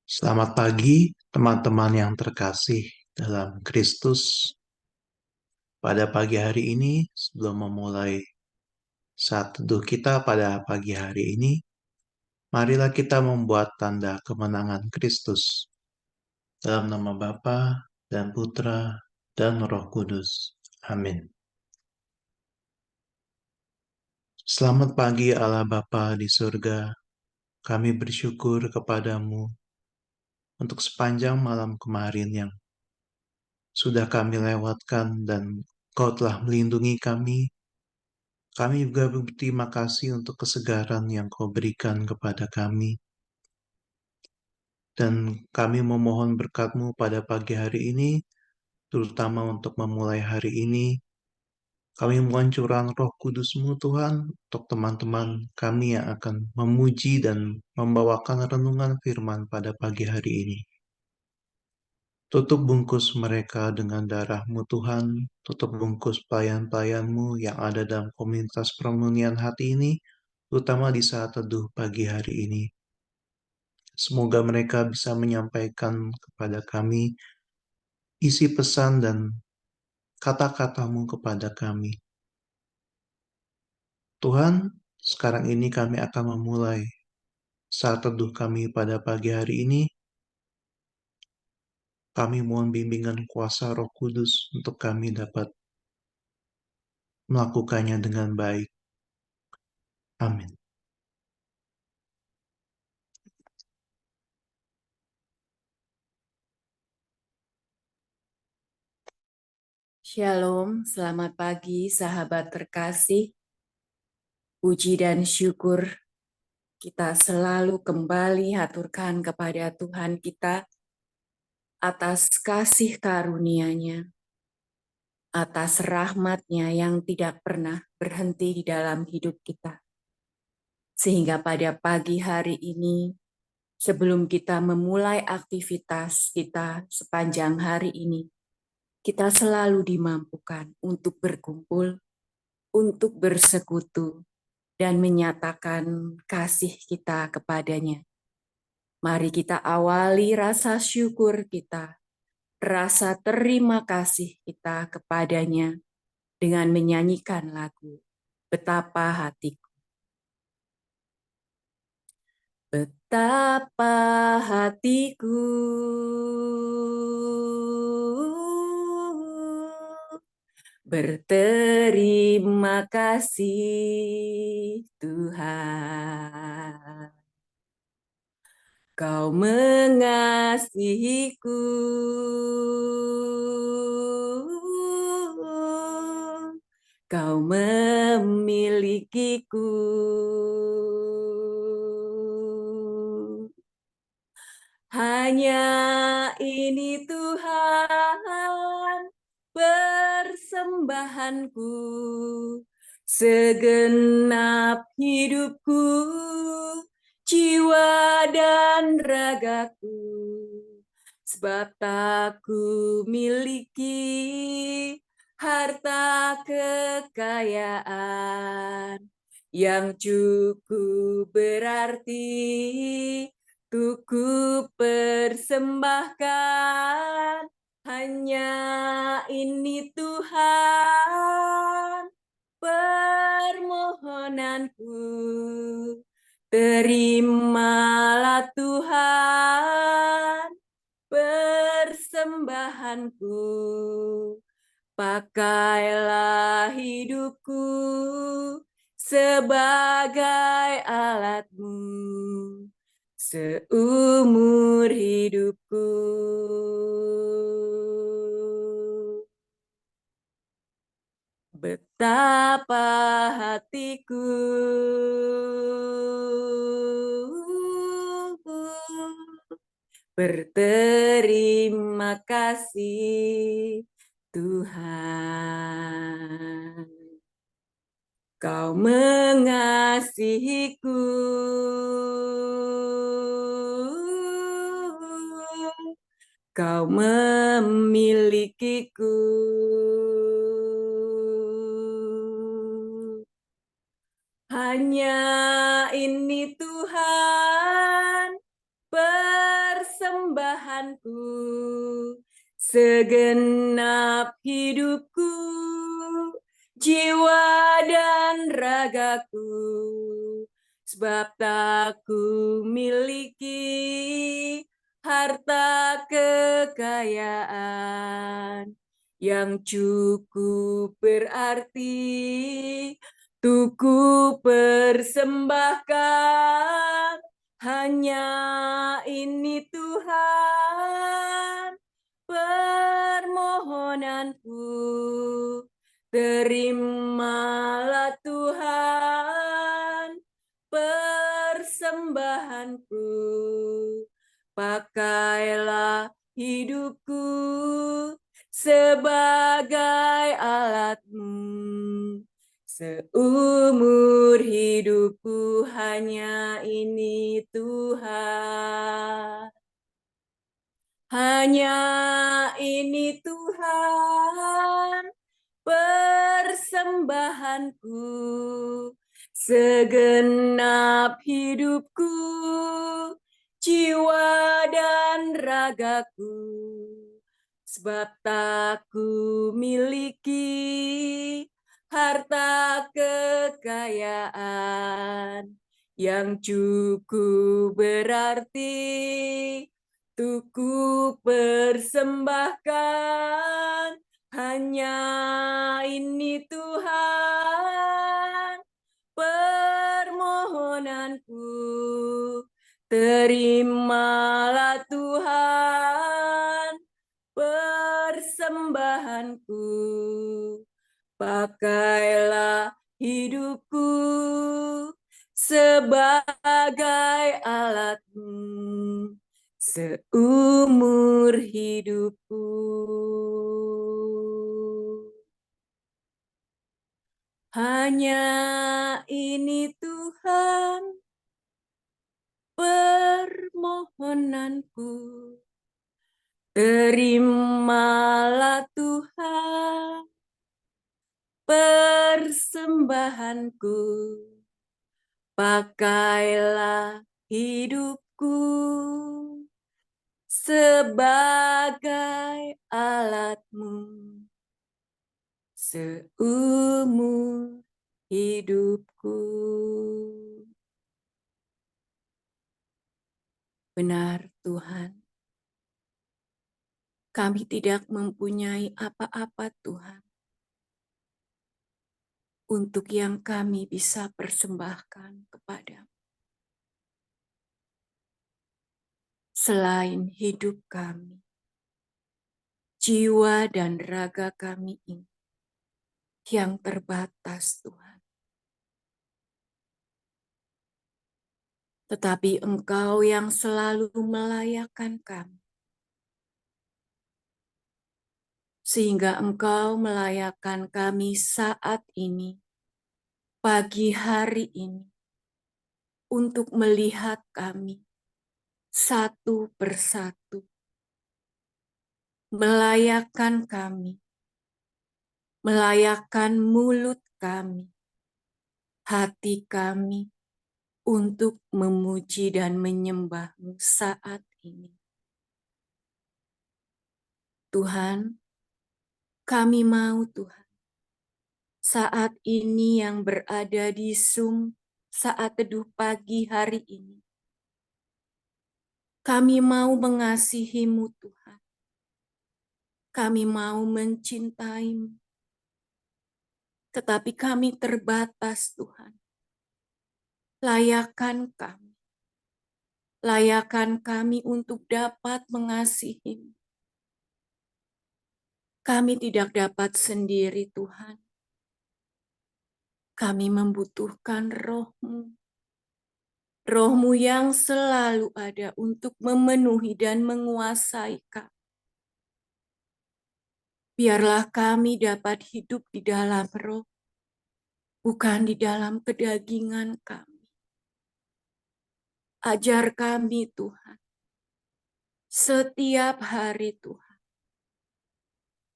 Selamat pagi, teman-teman yang terkasih dalam Kristus. Pada pagi hari ini, sebelum memulai saat teduh kita pada pagi hari ini, marilah kita membuat tanda kemenangan Kristus dalam nama Bapa dan Putra dan Roh Kudus. Amin. Selamat pagi Allah Bapa di surga. Kami bersyukur kepadamu untuk sepanjang malam kemarin yang sudah kami lewatkan dan Kau telah melindungi kami. Kami juga berterima kasih untuk kesegaran yang Kau berikan kepada kami. Dan kami memohon berkat-Mu pada pagi hari ini, terutama untuk memulai hari ini. Kami mohon curahan Roh Kudus-Mu Tuhan, untuk teman-teman kami yang akan memuji dan membawakan renungan firman pada pagi hari ini. Tutup bungkus mereka dengan darah-Mu Tuhan, tutup bungkus pelayan-pelayan-Mu yang ada dalam komunitas permunian hati ini, terutama di saat teduh pagi hari ini. Semoga mereka bisa menyampaikan kepada kami isi pesan dan kata-kata-Mu kepada kami. Tuhan, sekarang ini kami akan memulai saat teduh kami pada pagi hari ini. Kami mohon bimbingan kuasa Roh Kudus untuk kami dapat melakukannya dengan baik. Amin. Shalom, selamat pagi sahabat terkasih. Puji dan syukur kita selalu kembali haturkan kepada Tuhan kita atas kasih karunia-Nya, atas rahmat-Nya yang tidak pernah berhenti di dalam hidup kita. Sehingga pada pagi hari ini, sebelum kita memulai aktivitas kita sepanjang hari ini, kita selalu dimampukan untuk berkumpul, untuk bersekutu, dan menyatakan kasih kita kepadanya. Mari kita awali rasa syukur kita, rasa terima kasih kita kepadanya dengan menyanyikan lagu Betapa Hatiku. Betapa hatiku berterima kasih Tuhan. Kau mengasihiku, Kau memilikiku. Hanya ini Tuhan persembahanku, segenap hidupku, jiwa dan ragaku, sebab tak ku miliki harta kekayaan yang cukup berarti untuk ku persembahkan. Hanya ini Tuhan permohonanku, terimalah Tuhan persembahanku, pakailah hidupku sebagai alat-Mu seumur hidupku. Betapa hatiku berterima kasih Tuhan. Kau mengasihiku, Kau memilikiku. Hanya ini Tuhan persembahanku, Tuhanku, segenap hidupku, jiwa dan ragaku, sebab tak ku miliki harta kekayaan yang cukup berarti untuk ku persembahkan. Hanya ini Tuhan permohonanku, terimalah Tuhan persembahanku, pakailah hidupku sebagai alatmu. Seumur hidupku hanya ini Tuhan. Hanya ini Tuhan persembahanku, segenap hidupku, jiwa dan ragaku, sebab tak ku miliki harta kekayaan yang cukup berarti untuk ku persembahkan. Hanya ini Tuhan permohonanku, terimalah Tuhan persembahanku, pakailah hidupku sebagai alatmu seumur hidupku. Hanya ini Tuhan permohonanku, terimalah Tuhan persembahanku, pakailah hidupku sebagai alatmu seumur hidupku. Benar Tuhan, kami tidak mempunyai apa-apa Tuhan untuk yang kami bisa persembahkan kepadamu. Selain hidup kami, jiwa dan raga kami ini yang terbatas Tuhan. Tetapi Engkau yang selalu melayakkan kami. Sehingga Engkau melayakkan kami saat ini, pagi hari ini, untuk melihat kami satu persatu. Melayakkan kami, melayakkan mulut kami, hati kami, untuk memuji dan menyembah-Mu saat ini. Tuhan, kami mau Tuhan, saat ini yang berada di Zoom, saat teduh pagi hari ini, kami mau mengasihi-Mu Tuhan, kami mau mencintai-Mu, tetapi kami terbatas Tuhan. Layakan kami untuk dapat mengasihi-Mu. Kami tidak dapat sendiri Tuhan. Kami membutuhkan Roh-Mu. Roh-Mu yang selalu ada untuk memenuhi dan menguasai kami. Biarlah kami dapat hidup di dalam Roh, bukan di dalam kedagingan kami. Ajar kami Tuhan, setiap hari Tuhan,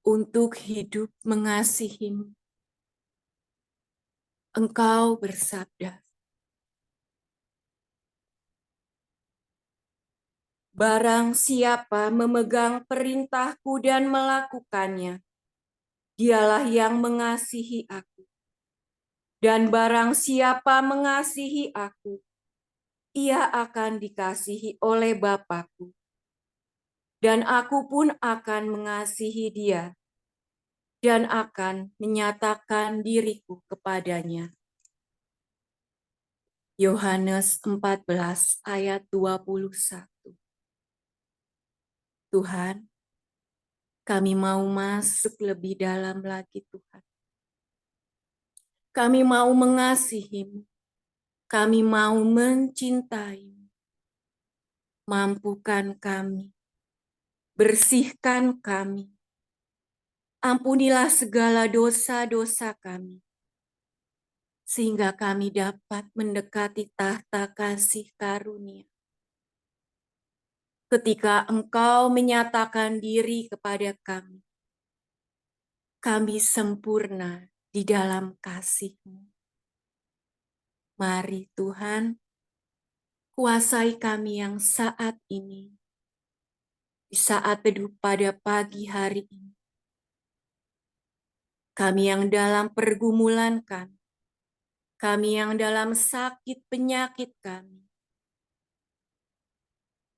untuk hidup mengasihi-Mu. Engkau bersabda, Barang siapa memegang perintahku dan melakukannya, dialah yang mengasihi aku. Dan barang siapa mengasihi aku, ia akan dikasihi oleh Bapa-Ku. Dan aku pun akan mengasihi dia dan akan menyatakan diriku kepadanya. Yohanes 14 ayat 21. Tuhan, kami mau masuk lebih dalam lagi Tuhan. Kami mau mengasihi-Mu. Kami mau mencintai-Mu. Mampukan kami. Bersihkan kami. Ampunilah segala dosa-dosa kami. Sehingga kami dapat mendekati tahta kasih karunia. Ketika Engkau menyatakan diri kepada kami sempurna di dalam kasih-Mu. Mari Tuhan, kuasai kami yang saat ini, di saat teduh pada pagi hari ini. Kami yang dalam pergumulan kami yang dalam sakit penyakit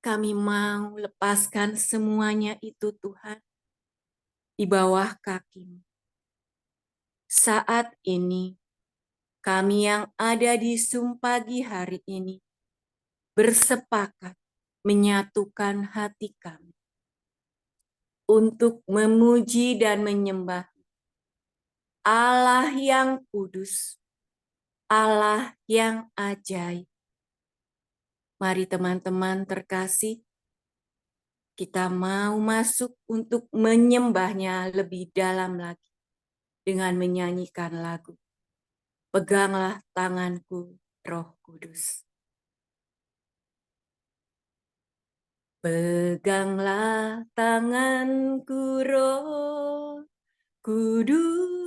kami mau lepaskan semuanya itu Tuhan, di bawah kaki-Mu. Saat ini, kami yang ada di Zoom pagi hari ini, bersepakat menyatukan hati kami untuk memuji dan menyembah Allah yang kudus, Allah yang ajaib. Mari teman-teman terkasih, kita mau masuk untuk menyembahnya lebih dalam lagi dengan menyanyikan lagu. Peganglah tanganku, Roh Kudus. Peganglah tanganku, Roh Kudus,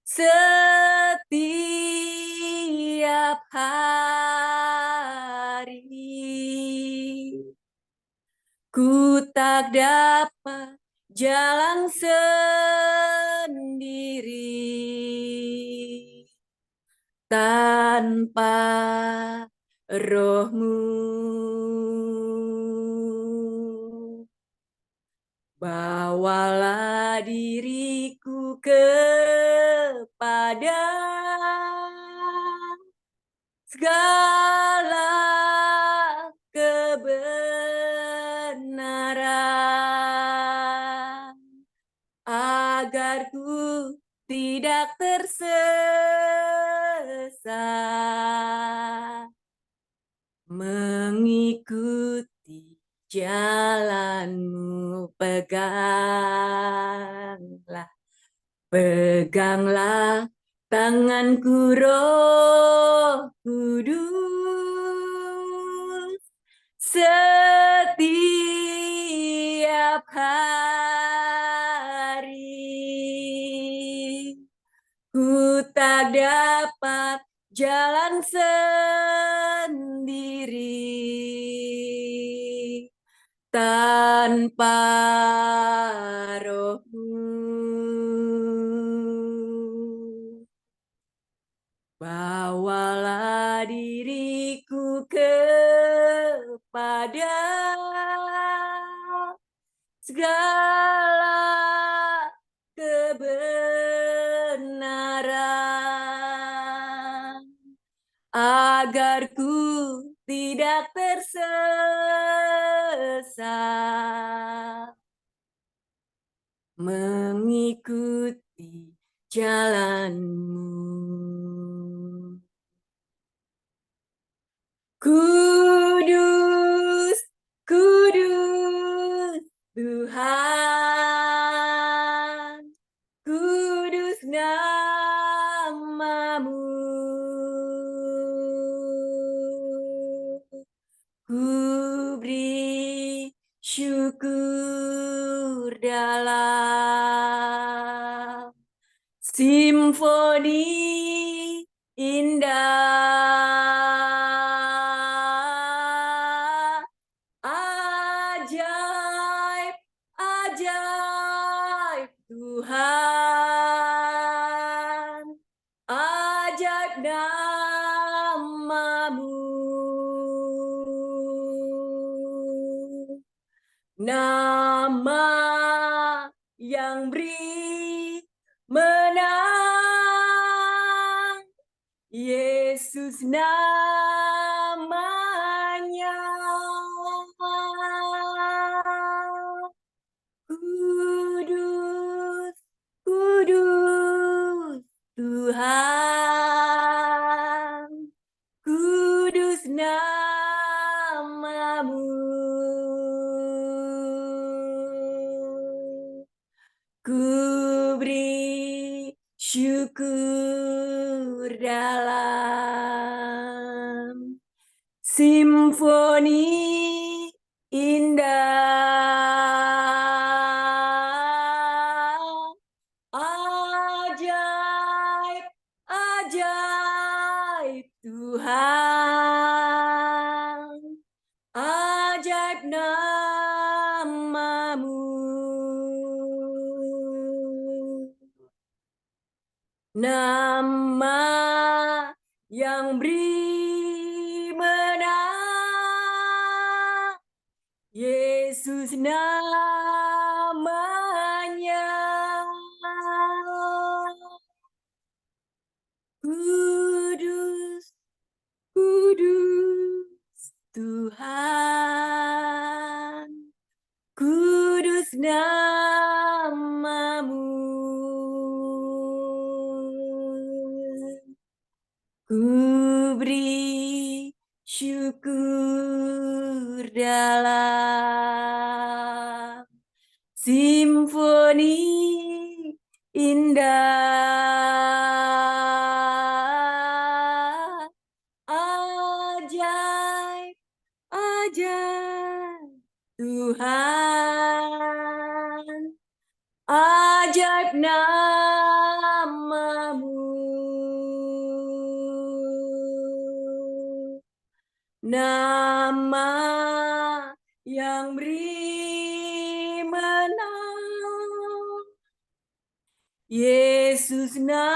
setiap hari. Ku tak dapat jalan sendiri tanpa Roh-Mu. Bawalah diriku kepada segala kebenaran, agar ku tidak tersesat, mengikuti jalan-Mu. Peganglah tanganku, Roh Kudus, setiap hari. Ku tak dapat jalan sendiri tanpa Roh-Mu. Bawalah diriku kepada segala kebenaran, agar ku tidak tersesat, mengikuti jalan-Mu. Kudus, kudus Tuhan, kudus nama-Mu. Ku beri syukur dalam simfoni indah Tuhan, ajaib nama-Mu, nama yang beri menang, Yesus namanya. Kudus, kudus, Tuhan, kudus nama-Mu. Ku beri syukur dalam simfoni indah, ajaib, ajaib Tuhan, ajaib nama-Mu, nama yang beri menang, Yesus namanya. Kudus, kudus Tuhan, kudus nama-Mu. Ku beri syukur dalam simfoni indah, ajaib, ajaib Tuhan, ajaib nama-Mu, nama yang beri menang, Yesus namanya.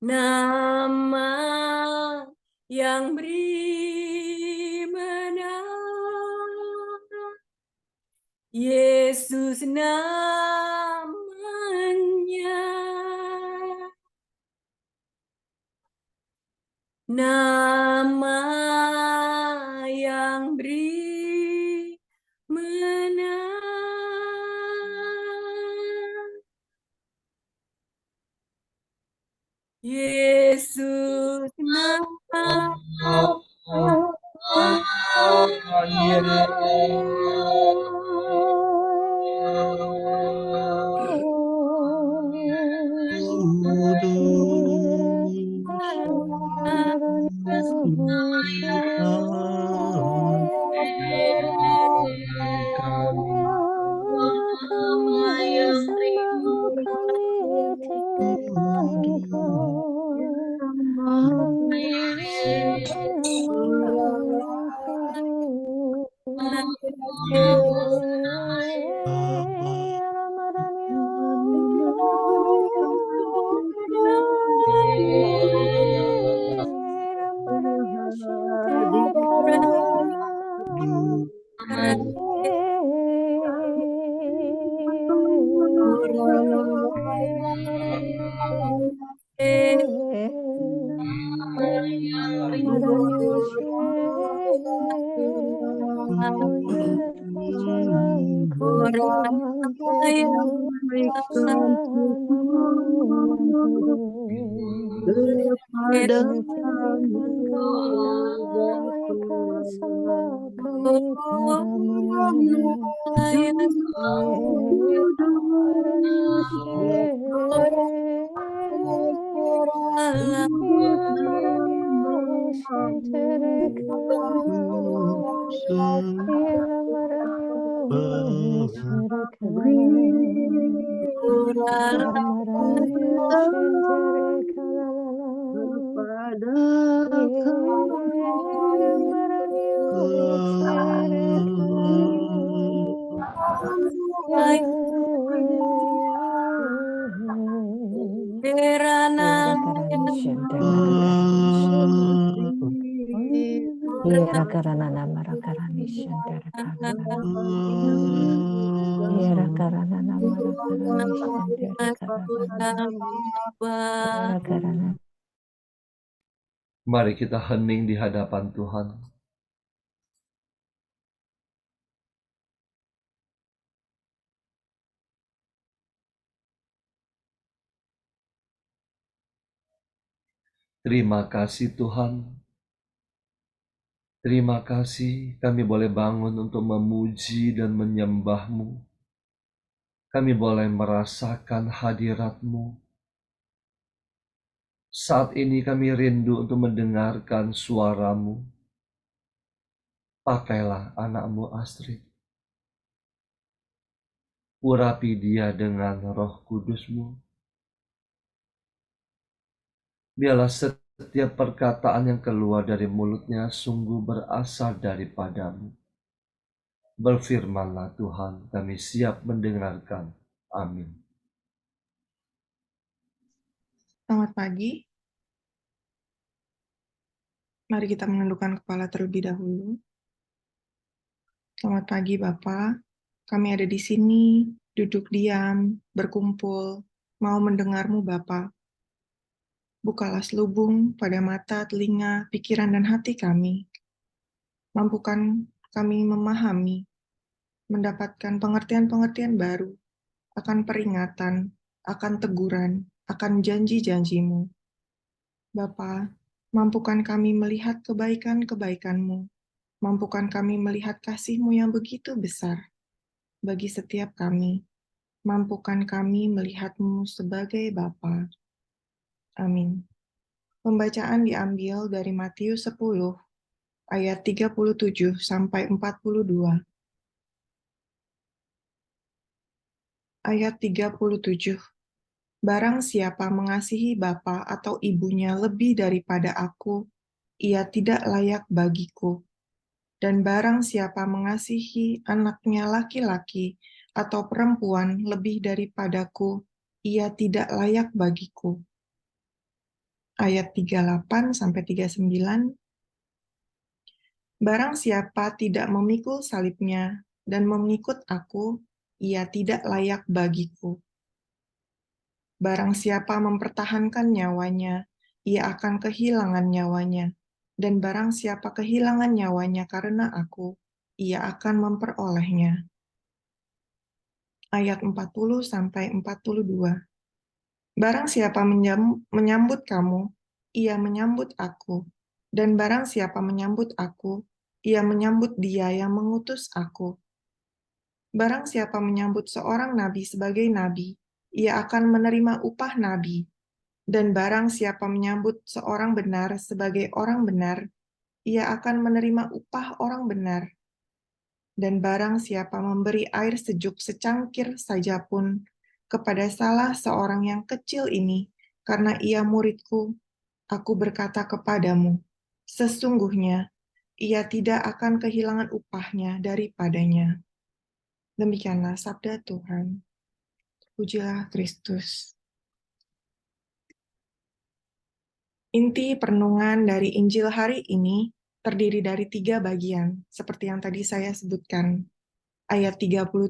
Nama yang beri menang, Yesus namanya. Nama yang beri menang, Yesus namanya. Yera karana namara karani shantara karana. Yera karana namara karani shantara karana. Yera karana. Mari kita hening di hadapan Tuhan. Terima kasih Tuhan. Terima kasih kami boleh bangun untuk memuji dan menyembah-Mu. Kami boleh merasakan hadirat-Mu. Saat ini kami rindu untuk mendengarkan suara-Mu. Pakailah anak-Mu Astrid. Urapi dia dengan Roh Kudus-Mu. Biarlah setiap perkataan yang keluar dari mulutnya sungguh berasal daripada-Mu. Berfirmanlah Tuhan, kami siap mendengarkan. Amin. Selamat pagi. Mari kita menundukkan kepala terlebih dahulu. Selamat pagi, Bapak. Kami ada di sini, duduk diam, berkumpul, mau mendengar-Mu, Bapak. Bukalah selubung pada mata, telinga, pikiran, dan hati kami. Mampukan kami memahami, mendapatkan pengertian-pengertian baru akan peringatan, akan teguran, akan janji-janji-Mu. Bapa, mampukan kami melihat kebaikan-kebaikan-Mu. Mampukan kami melihat kasih-Mu yang begitu besar bagi setiap kami. Mampukan kami melihat-Mu sebagai Bapa. Amin. Pembacaan diambil dari Matius 10, ayat 37 sampai 42. Ayat 37. Barang siapa mengasihi bapa atau ibunya lebih daripada aku, ia tidak layak bagiku. Dan barang siapa mengasihi anaknya laki-laki atau perempuan lebih daripadaku, ia tidak layak bagiku. Ayat 38-39. Barang siapa tidak memikul salibnya dan mengikut aku, ia tidak layak bagiku. Barang siapa mempertahankan nyawanya, ia akan kehilangan nyawanya. Dan barang siapa kehilangan nyawanya karena aku, ia akan memperolehnya. Ayat 40-42. Barang siapa menyambut kamu, ia menyambut aku. Dan barang siapa menyambut aku, ia menyambut dia yang mengutus aku. Barang siapa menyambut seorang nabi sebagai nabi, ia akan menerima upah nabi. Dan barang siapa menyambut seorang benar sebagai orang benar, ia akan menerima upah orang benar. Dan barang siapa memberi air sejuk secangkir saja pun kepada salah seorang yang kecil ini, karena ia muridku, aku berkata kepadamu, sesungguhnya ia tidak akan kehilangan upahnya daripadanya. Demikianlah sabda Tuhan. Pujilah Kristus. Inti perenungan dari Injil hari ini terdiri dari 3 bagian, seperti yang tadi saya sebutkan. Ayat 37,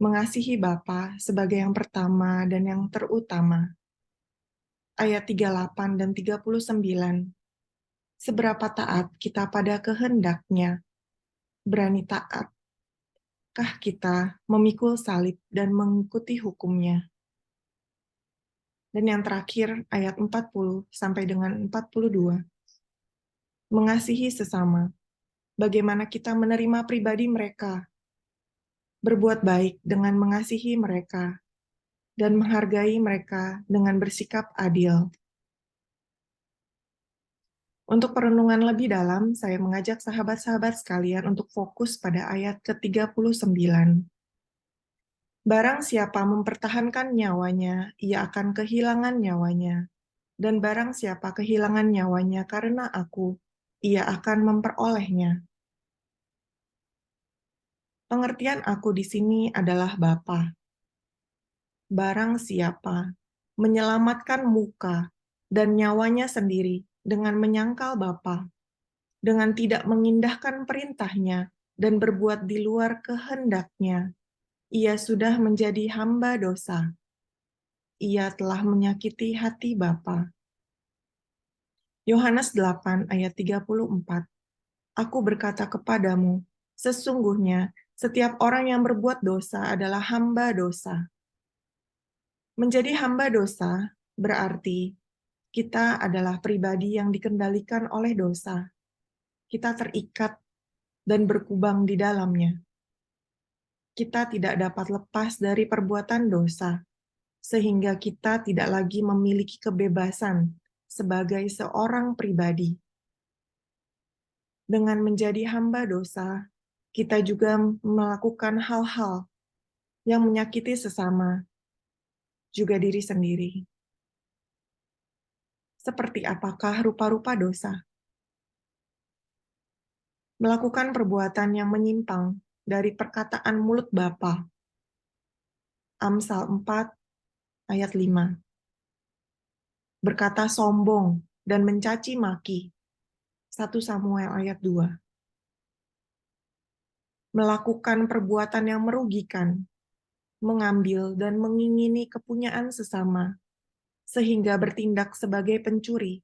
mengasihi Bapa sebagai yang pertama dan yang terutama. Ayat 38 dan 39, seberapa taat kita pada kehendaknya, berani taatkah kita memikul salib dan mengikuti hukumnya. Dan yang terakhir, ayat 40 sampai dengan 42, mengasihi sesama, bagaimana kita menerima pribadi mereka, berbuat baik dengan mengasihi mereka, dan menghargai mereka dengan bersikap adil. Untuk perenungan lebih dalam, saya mengajak sahabat-sahabat sekalian untuk fokus pada ayat ke-39. Barang siapa mempertahankan nyawanya, ia akan kehilangan nyawanya. Dan barang siapa kehilangan nyawanya karena aku, ia akan memperolehnya. Pengertian aku di sini adalah Bapa. Barang siapa menyelamatkan muka dan nyawanya sendiri dengan menyangkal Bapa, dengan tidak mengindahkan perintahnya dan berbuat di luar kehendaknya, ia sudah menjadi hamba dosa. Ia telah menyakiti hati Bapa. Yohanes 8 ayat 34. Aku berkata kepadamu, sesungguhnya setiap orang yang berbuat dosa adalah hamba dosa. Menjadi hamba dosa berarti kita adalah pribadi yang dikendalikan oleh dosa. Kita terikat dan berkubang di dalamnya. Kita tidak dapat lepas dari perbuatan dosa, sehingga kita tidak lagi memiliki kebebasan sebagai seorang pribadi. Dengan menjadi hamba dosa, kita juga melakukan hal-hal yang menyakiti sesama, juga diri sendiri. Seperti apakah rupa-rupa dosa? Melakukan perbuatan yang menyimpang dari perkataan mulut Bapa. Amsal 4 ayat 5. Berkata sombong dan mencaci maki. 1 Samuel ayat 2. Melakukan perbuatan yang merugikan, mengambil dan mengingini kepunyaan sesama, sehingga bertindak sebagai pencuri,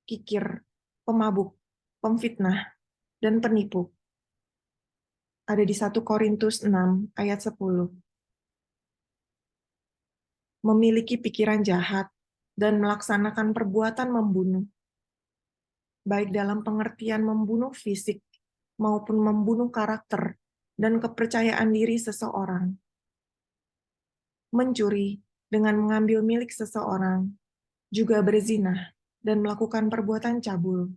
kikir, pemabuk, pemfitnah, dan penipu. Ada di 1 Korintus 6 ayat 10. Memiliki pikiran jahat dan melaksanakan perbuatan membunuh, baik dalam pengertian membunuh fisik maupun membunuh karakter dan kepercayaan diri seseorang. Mencuri dengan mengambil milik seseorang, juga berzinah dan melakukan perbuatan cabul.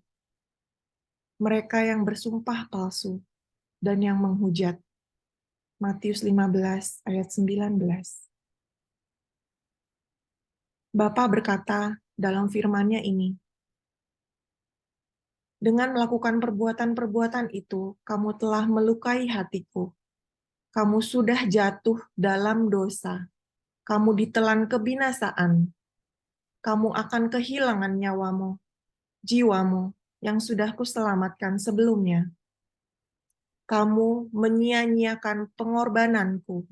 Mereka yang bersumpah palsu dan yang menghujat. Matius 15 ayat 19. Bapa berkata dalam firman-Nya ini, dengan melakukan perbuatan-perbuatan itu, kamu telah melukai hatiku. Kamu sudah jatuh dalam dosa. Kamu ditelan kebinasaan. Kamu akan kehilangan nyawamu, jiwamu yang sudah kuselamatkan sebelumnya. Kamu menyia-nyiakan pengorbananku.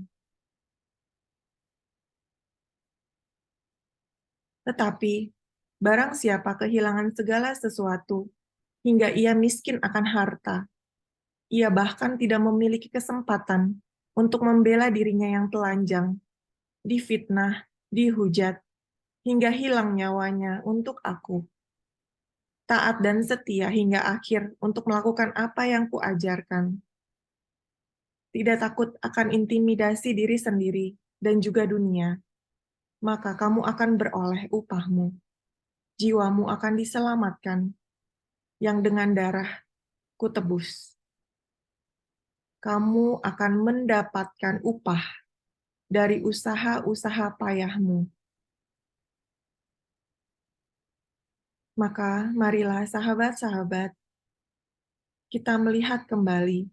Tetapi, barang siapa kehilangan segala sesuatu, hingga ia miskin akan harta, ia bahkan tidak memiliki kesempatan untuk membela dirinya yang telanjang, difitnah, dihujat, hingga hilang nyawanya untuk aku. Taat dan setia hingga akhir untuk melakukan apa yang kuajarkan. Tidak takut akan intimidasi diri sendiri dan juga dunia, maka kamu akan beroleh upahmu. Jiwamu akan diselamatkan, yang dengan darah kutebus. Kamu akan mendapatkan upah dari usaha-usaha payahmu. Maka marilah sahabat-sahabat, kita melihat kembali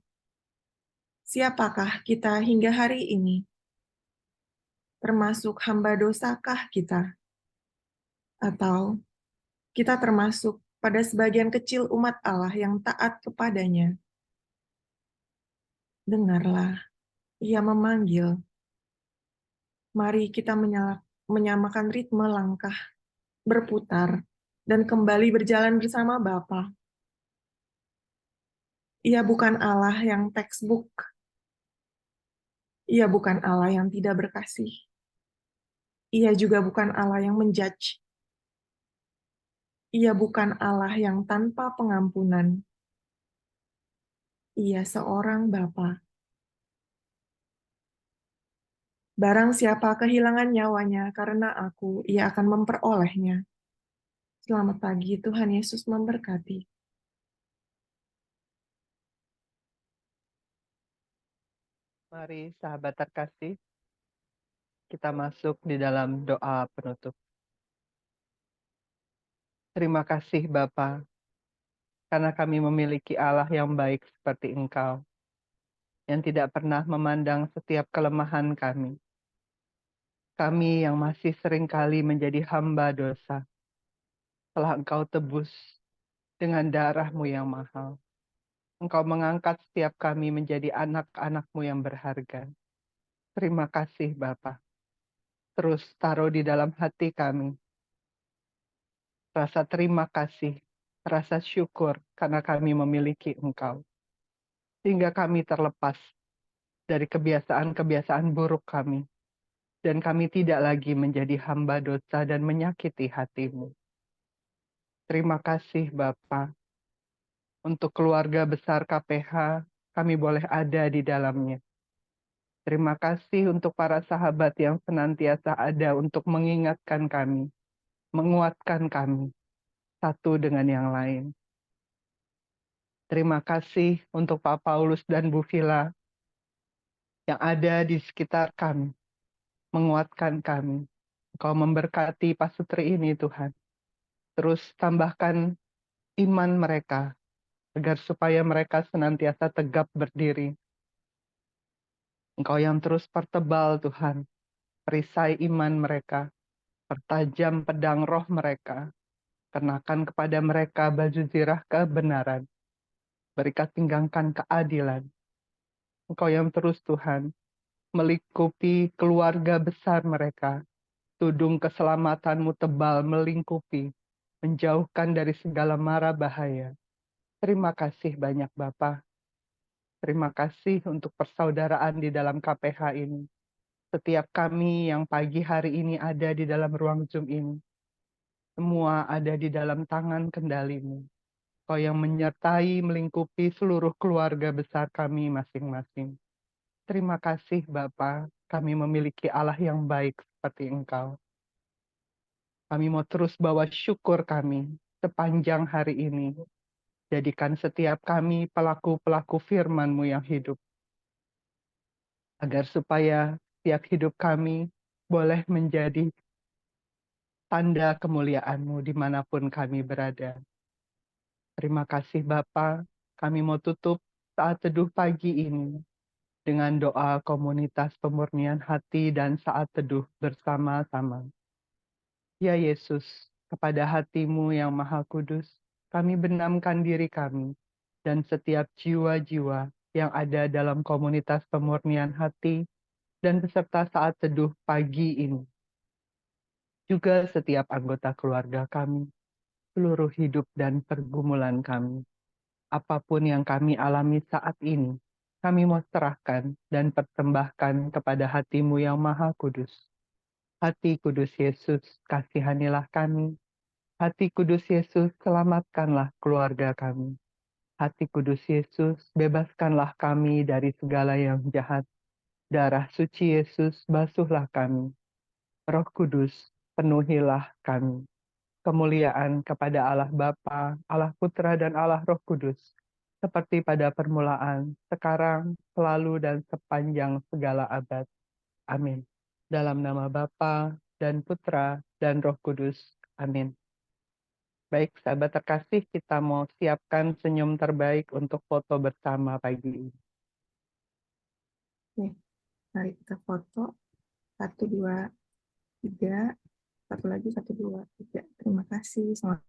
siapakah kita hingga hari ini, termasuk hamba dosakah kita, atau kita termasuk pada sebagian kecil umat Allah yang taat kepadanya. Dengarlah, ia memanggil. Mari kita menyamakan ritme langkah, berputar, dan kembali berjalan bersama Bapa. Ia bukan Allah yang textbook. Ia bukan Allah yang tidak berkasih. Ia juga bukan Allah yang menjudge. Ia bukan Allah yang tanpa pengampunan. Ia seorang Bapa. Barang siapa kehilangan nyawanya karena aku, ia akan memperolehnya. Selamat pagi, Tuhan Yesus memberkati. Mari sahabat terkasih, kita masuk di dalam doa penutup. Terima kasih Bapa, karena kami memiliki Allah yang baik seperti Engkau, yang tidak pernah memandang setiap kelemahan kami. Kami yang masih seringkali menjadi hamba dosa, telah Engkau tebus dengan darah-Mu yang mahal. Engkau mengangkat setiap kami menjadi anak-anak-Mu yang berharga. Terima kasih Bapa. Terus taruh di dalam hati kami rasa terima kasih, rasa syukur karena kami memiliki Engkau. Sehingga kami terlepas dari kebiasaan-kebiasaan buruk kami. Dan kami tidak lagi menjadi hamba dosa dan menyakiti hati-Mu. Terima kasih Bapa. Untuk keluarga besar KPH, kami boleh ada di dalamnya. Terima kasih untuk para sahabat yang senantiasa ada untuk mengingatkan kami, menguatkan kami, satu dengan yang lain. Terima kasih untuk Pak Paulus dan Bu Vila yang ada di sekitar kami, menguatkan kami. Engkau memberkati Pak Sutri ini Tuhan. Terus tambahkan iman mereka, agar supaya mereka senantiasa tegap berdiri. Engkau yang terus pertebal Tuhan, perisai iman mereka, pertajam pedang roh mereka, kenakan kepada mereka baju zirah kebenaran, berikan pinggangkan keadilan. Engkau yang terus Tuhan, melingkupi keluarga besar mereka, tudung keselamatanmu tebal melingkupi, menjauhkan dari segala mara bahaya. Terima kasih banyak Bapa. Terima kasih untuk persaudaraan di dalam KPH ini. Setiap kami yang pagi hari ini ada di dalam ruang Zoom ini, semua ada di dalam tangan kendali-Mu. Kau yang menyertai, melingkupi seluruh keluarga besar kami masing-masing. Terima kasih Bapa, kami memiliki Allah yang baik seperti Engkau. Kami mau terus bawa syukur kami sepanjang hari ini. Jadikan setiap kami pelaku-pelaku firman-Mu yang hidup. Agar supaya setiap hidup kami boleh menjadi tanda kemuliaan-Mu dimanapun kami berada. Terima kasih Bapa, kami mau tutup saat teduh pagi ini dengan doa komunitas pemurnian hati dan saat teduh bersama-sama. Ya Yesus, kepada hati-Mu yang maha kudus, kami benamkan diri kami dan setiap jiwa-jiwa yang ada dalam komunitas pemurnian hati dan beserta saat teduh pagi ini. Juga setiap anggota keluarga kami, seluruh hidup dan pergumulan kami. Apapun yang kami alami saat ini, kami mau serahkan dan persembahkan kepada hati-Mu yang maha kudus. Hati kudus Yesus, kasihanilah kami. Hati kudus Yesus, selamatkanlah keluarga kami. Hati kudus Yesus, bebaskanlah kami dari segala yang jahat. Darah suci Yesus, basuhlah kami. Roh Kudus, penuhilah kami. Kemuliaan kepada Allah Bapa, Allah Putra, dan Allah Roh Kudus, seperti pada permulaan, sekarang, selalu, dan sepanjang segala abad. Amin. Dalam nama Bapa dan Putra dan Roh Kudus. Amin. Baik, sahabat terkasih, kita mau siapkan senyum terbaik untuk foto bersama pagi ini. Oke, mari kita foto. 1, 2, 3. Satu lagi, 1, 2, 3. Terima kasih. Selamat